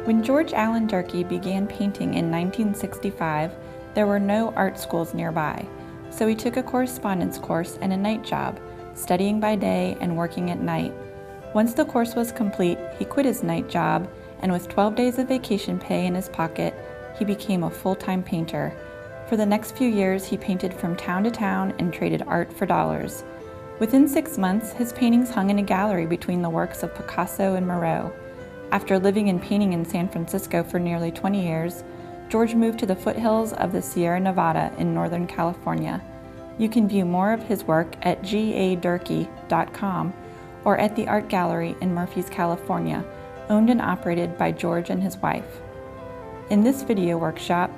When George Allen Durkee began painting in 1965, there were no art schools nearby, so he took a correspondence course and a night job, studying by day and working at night. Once the course was complete, he quit his night job, and with 12 days of vacation pay in his pocket, he became a full-time painter. For the next few years, he painted from town to town and traded art for dollars. Within 6 months, his paintings hung in a gallery between the works of Picasso and Moreau. After living and painting in San Francisco for nearly 20 years, George moved to the foothills of the Sierra Nevada in Northern California. You can view more of his work at gadurkee.com or at the Art Gallery in Murphys, California, owned and operated by George and his wife. In this video workshop,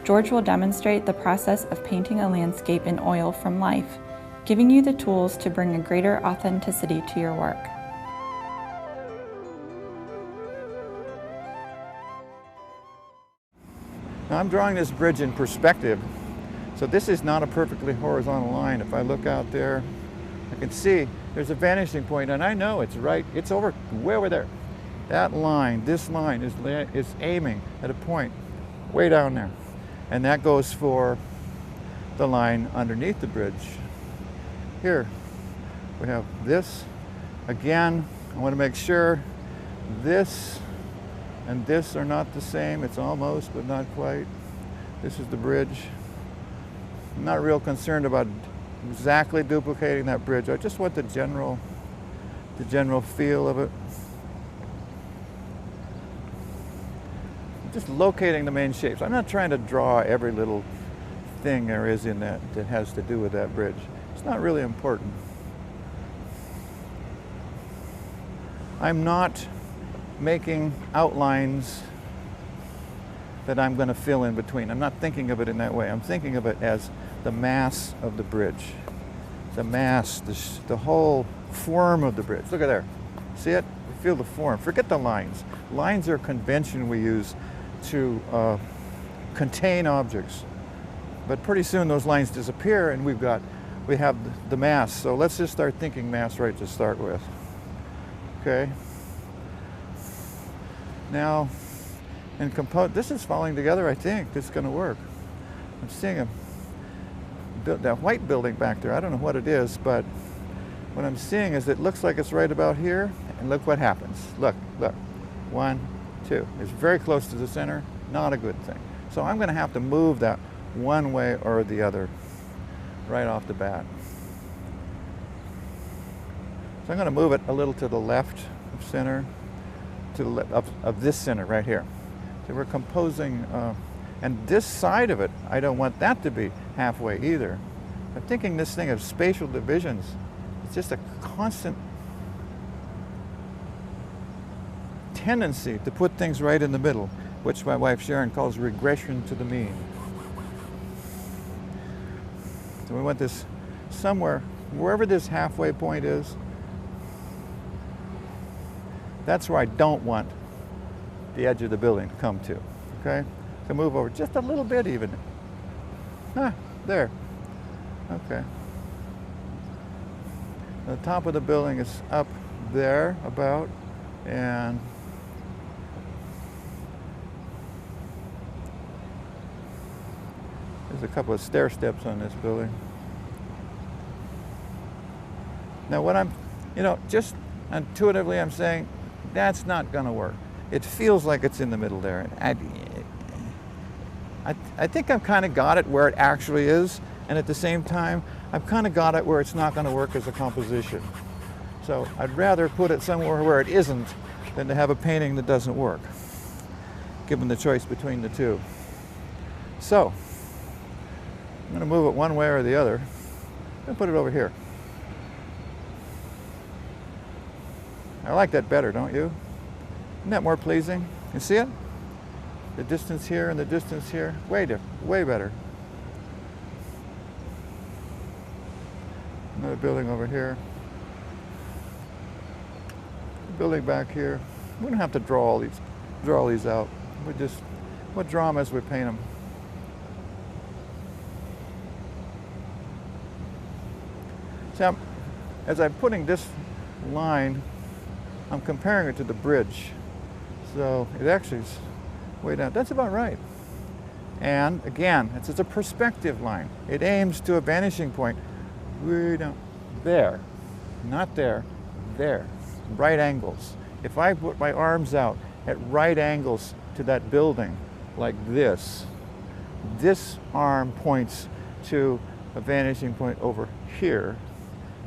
George will demonstrate the process of painting a landscape in oil from life, giving you the tools to bring a greater authenticity to your work. Now I'm drawing this bridge in perspective, so this is not a perfectly horizontal line. If I look out there, I can see there's a vanishing point, and I know it's right, it's over, way over there. That line, this line is aiming at a point way down there, and that goes for the line underneath the bridge. Here we have this. Again, I want to make sure this and this are not the same. It's almost, but not quite. This is the bridge. I'm not real concerned about exactly duplicating that bridge. I just want the general feel of it. Just locating the main shapes. I'm not trying to draw every little thing there is in that has to do with that bridge. It's not really important. I'm not making outlines that I'm going to fill in between. I'm not thinking of it in that way. I'm thinking of it as the mass of the bridge. The mass, the whole form of the bridge. Look at there. See it? Feel the form. Forget the lines. Lines are convention we use to contain objects. But pretty soon those lines disappear and we have the mass. So let's just start thinking mass right to start with. Okay. Now, in this is falling together, I think. This is going to work. I'm seeing that white building back there. I don't know what it is, but what I'm seeing is it looks like it's right about here, and look what happens. Look, look. 1, 2. It's very close to the center. Not a good thing. So I'm going to have to move that one way or the other right off the bat. So I'm going to move it a little to the left of center, to the left of this center right here. So we're composing, and this side of it, I don't want that to be halfway either. I'm thinking this thing of spatial divisions. It's just a constant tendency to put things right in the middle, which my wife Sharon calls regression to the mean. So we want this somewhere, wherever this halfway point is, that's where I don't want the edge of the building to come to, okay? So move over just a little bit even. There, okay. The top of the building is up there about, and there's a couple of stair steps on this building. Now what I'm, just intuitively I'm saying, that's not going to work. It feels like it's in the middle there. I think I've kind of got it where it actually is, and at the same time, I've kind of got it where it's not going to work as a composition. So I'd rather put it somewhere where it isn't than to have a painting that doesn't work, given the choice between the two. So I'm going to move it one way or the other. I'm going to put it over here. I like that better, don't you? Isn't that more pleasing? You see it? The distance here and the distance here, way better. Another building over here. Building back here. We don't have to draw all these out. We'll draw them as we paint them. So as I'm putting this line, I'm comparing it to the bridge. So it actually is way down. That's about right. And again, it's a perspective line. It aims to a vanishing point way down there, not there, there. Right angles. If I put my arms out at right angles to that building like this, this arm points to a vanishing point over here,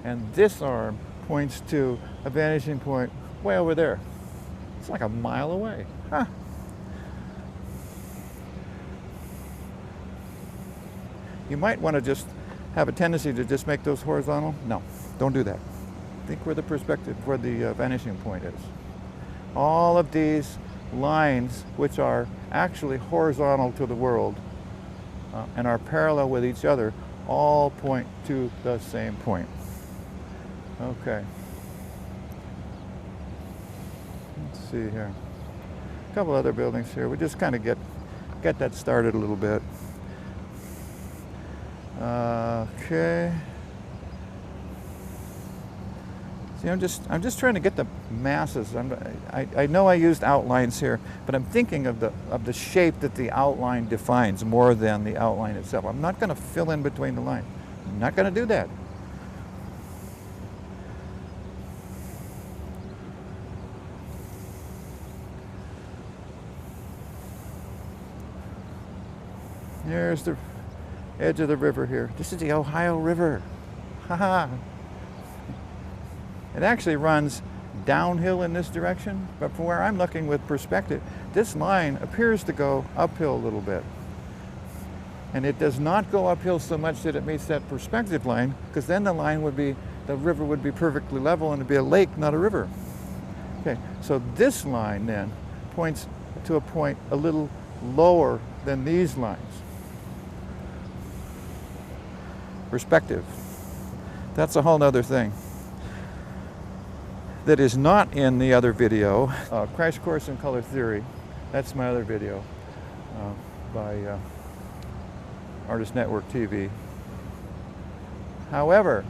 and this arm points to a vanishing point way over there. It's like a mile away. Huh. You might want to just have a tendency to just make those horizontal. No, don't do that. Think where the perspective, where the vanishing point is. All of these lines, which are actually horizontal to the world and are parallel with each other, all point to the same point. Okay. Let's see here. A couple other buildings here. We just kind of get that started a little bit. Okay. See, I'm just trying to get the masses. I know I used outlines here, but I'm thinking of the shape that the outline defines more than the outline itself. I'm not going to fill in between the lines. I'm not going to do that. Here's the edge of the river here. This is the Ohio River. Haha. It actually runs downhill in this direction, but from where I'm looking with perspective, this line appears to go uphill a little bit. And it does not go uphill so much that it meets that perspective line, because then the river would be perfectly level and it'd be a lake, not a river. Okay, so this line then points to a point a little lower than these lines. Perspective. That's a whole other thing that is not in the other video. Crash Course in Color Theory. That's my other video by ArtistsNetwork TV. However,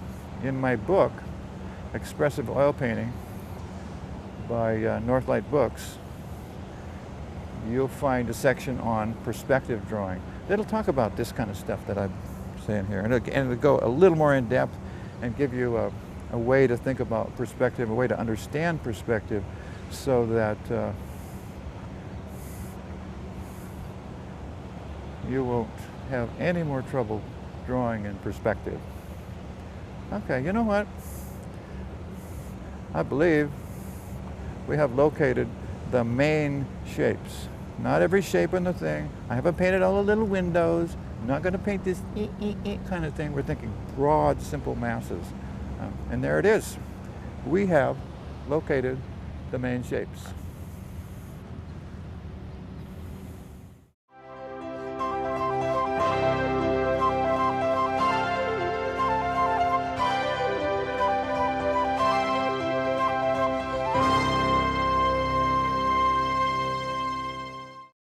in my book, Expressive Oil Painting by Northlight Books, you'll find a section on perspective drawing. It'll talk about this kind of stuff that I'm saying here, and it'll go a little more in depth and give you a way to think about perspective, a way to understand perspective, so that you won't have any more trouble drawing in perspective. Okay, you know what? I believe we have located the main shapes. Not every shape in the thing. I haven't painted all the little windows. I'm not going to paint this kind of thing. We're thinking broad, simple masses. And there it is. We have located the main shapes.